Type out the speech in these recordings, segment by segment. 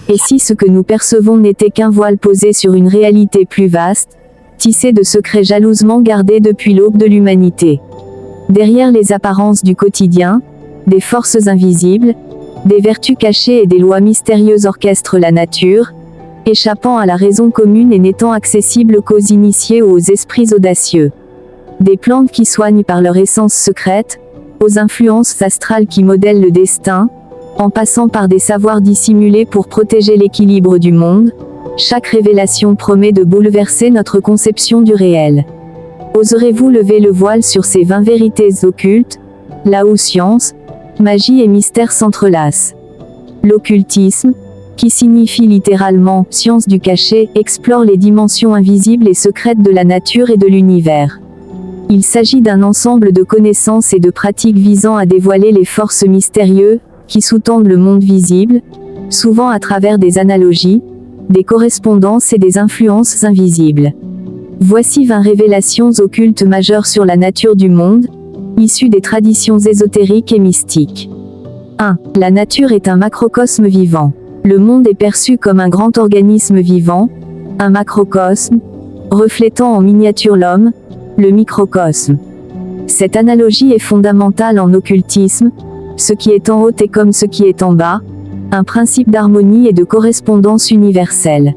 Et si ce que nous percevons n'était qu'un voile posé sur une réalité plus vaste, tissée de secrets jalousement gardés depuis l'aube de l'humanité? Derrière les apparences du quotidien, des forces invisibles, des vertus cachées et des lois mystérieuses orchestrent la nature, échappant à la raison commune et n'étant accessibles qu'aux initiés ou aux esprits audacieux. Des plantes qui soignent par leur essence secrète, aux influences astrales qui modèlent le destin, en passant par des savoirs dissimulés pour protéger l'équilibre du monde, chaque révélation promet de bouleverser notre conception du réel. Oserez-vous lever le voile sur ces 20 vérités occultes, là où science, magie et mystère s'entrelacent? L'occultisme, qui signifie littéralement « science du cachet », explore les dimensions invisibles et secrètes de la nature et de l'univers. Il s'agit d'un ensemble de connaissances et de pratiques visant à dévoiler les forces mystérieuses qui sous-tendent le monde visible, souvent à travers des analogies, des correspondances et des influences invisibles. Voici 20 révélations occultes majeures sur la nature du monde, issues des traditions ésotériques et mystiques. 1. La nature est un macrocosme vivant. Le monde est perçu comme un grand organisme vivant, un macrocosme, reflétant en miniature l'homme, le microcosme. Cette analogie est fondamentale en occultisme, ce qui est en haut est comme ce qui est en bas, un principe d'harmonie et de correspondance universelle.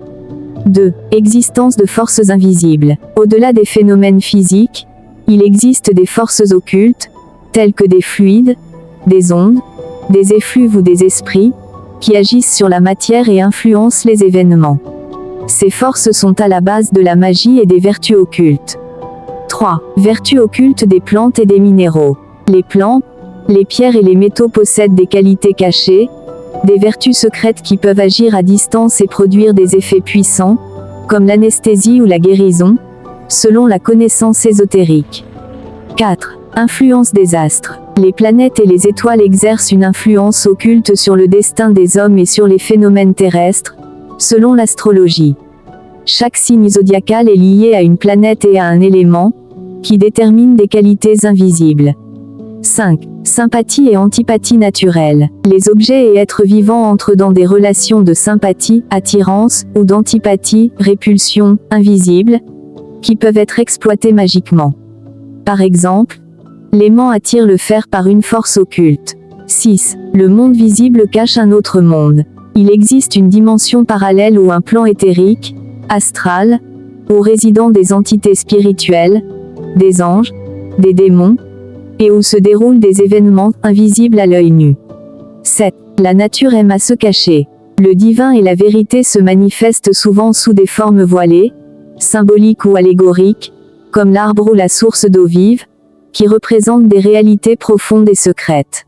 2. Existence de forces invisibles. Au-delà des phénomènes physiques, il existe des forces occultes, telles que des fluides, des ondes, des effluves ou des esprits, qui agissent sur la matière et influencent les événements. Ces forces sont à la base de la magie et des vertus occultes. 3. Vertus occultes des plantes et des minéraux. Les plantes, les pierres et les métaux possèdent des qualités cachées, des vertus secrètes qui peuvent agir à distance et produire des effets puissants, comme l'anesthésie ou la guérison, selon la connaissance ésotérique. 4. Influence des astres. Les planètes et les étoiles exercent une influence occulte sur le destin des hommes et sur les phénomènes terrestres, selon l'astrologie. Chaque signe zodiacal est lié à une planète et à un élément, qui détermine des qualités invisibles. 5. Sympathie et antipathie naturelle. Les objets et êtres vivants entrent dans des relations de sympathie, attirance, ou d'antipathie, répulsion, invisible, qui peuvent être exploitées magiquement. Par exemple, l'aimant attire le fer par une force occulte. 6. Le monde visible cache un autre monde. Il existe une dimension parallèle ou un plan éthérique, astral, où résident des entités spirituelles, des anges, des démons, et où se déroulent des événements invisibles à l'œil nu. 7. La nature aime à se cacher. Le divin et la vérité se manifestent souvent sous des formes voilées, symboliques ou allégoriques, comme l'arbre ou la source d'eau vive, qui représentent des réalités profondes et secrètes.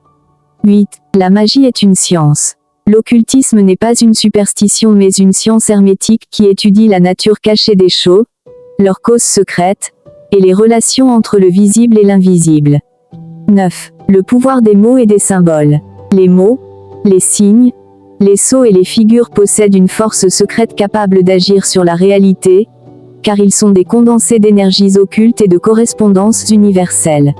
8. La magie est une science. L'occultisme n'est pas une superstition mais une science hermétique qui étudie la nature cachée des choses, leurs causes secrètes, et les relations entre le visible et l'invisible. 9. Le pouvoir des mots et des symboles. Les mots, les signes, les sceaux et les figures possèdent une force secrète capable d'agir sur la réalité, car ils sont des condensés d'énergies occultes et de correspondances universelles.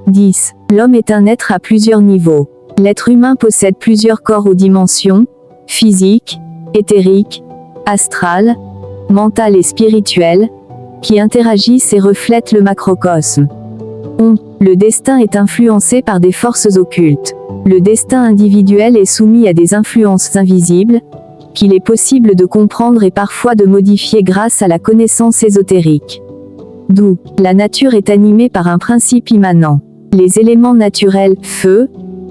10. L'homme est un être à plusieurs niveaux. L'être humain possède plusieurs corps ou dimensions, physique, éthérique, astral, mental et spirituel, qui interagissent et reflètent le macrocosme. 11. Le destin est influencé par des forces occultes. Le destin individuel est soumis à des influences invisibles, qu'il est possible de comprendre et parfois de modifier grâce à la connaissance ésotérique. 12. La nature est animée par un principe immanent. Les éléments naturels, feu,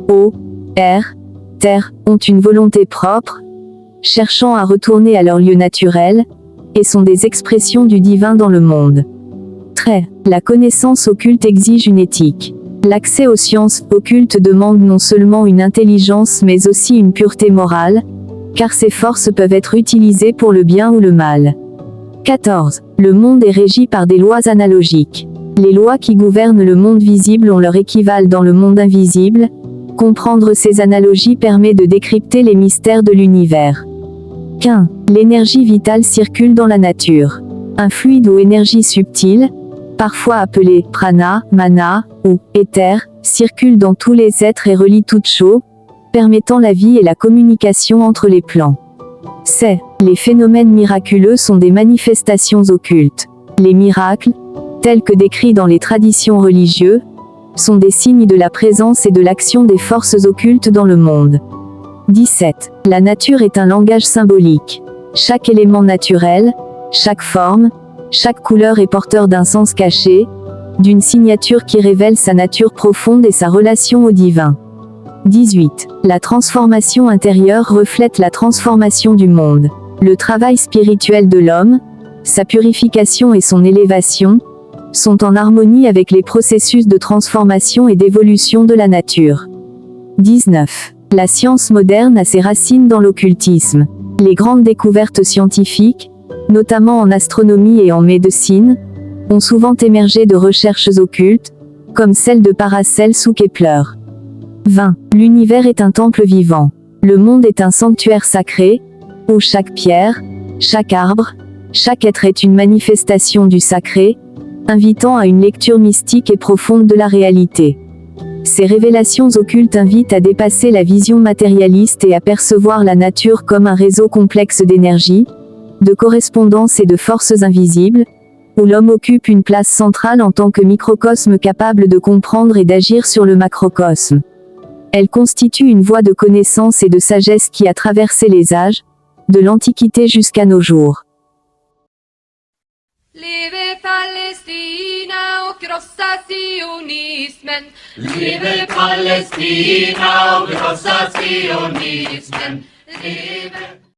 eau, air, terre, ont une volonté propre, cherchant à retourner à leur lieu naturel, et sont des expressions du divin dans le monde. 13. La connaissance occulte exige une éthique. L'accès aux sciences occultes demande non seulement une intelligence mais aussi une pureté morale, car ces forces peuvent être utilisées pour le bien ou le mal. 14. Le monde est régi par des lois analogiques. Les lois qui gouvernent le monde visible ont leur équivalent dans le monde invisible. Comprendre ces analogies permet de décrypter les mystères de l'univers. 15. L'énergie vitale circule dans la nature. Un fluide ou énergie subtile, parfois appelé prana, mana ou éther, circule dans tous les êtres et relie toutes choses, permettant la vie et la communication entre les plans. C. Les phénomènes miraculeux sont des manifestations occultes. Les miracles, tels que décrits dans les traditions religieuses, sont des signes de la présence et de l'action des forces occultes dans le monde. 17. La nature est un langage symbolique. Chaque élément naturel, chaque forme, chaque couleur est porteur d'un sens caché, d'une signature qui révèle sa nature profonde et sa relation au divin. 18. La transformation intérieure reflète la transformation du monde. Le travail spirituel de l'homme, sa purification et son élévation, sont en harmonie avec les processus de transformation et d'évolution de la nature. 19. La science moderne a ses racines dans l'occultisme. Les grandes découvertes scientifiques, notamment en astronomie et en médecine, ont souvent émergé de recherches occultes, comme celle de Paracelse ou Kepler. 20. L'univers est un temple vivant. Le monde est un sanctuaire sacré, où chaque pierre, chaque arbre, chaque être est une manifestation du sacré, invitant à une lecture mystique et profonde de la réalité. Ces révélations occultes invitent à dépasser la vision matérialiste et à percevoir la nature comme un réseau complexe d'énergie, de correspondances et de forces invisibles, où l'homme occupe une place centrale en tant que microcosme capable de comprendre et d'agir sur le macrocosme. Elle constitue une voie de connaissance et de sagesse qui a traversé les âges, de l'Antiquité jusqu'à nos jours. Leve Palestina och krossa sionismen. Leve Palestina och krossa sionismen. Leve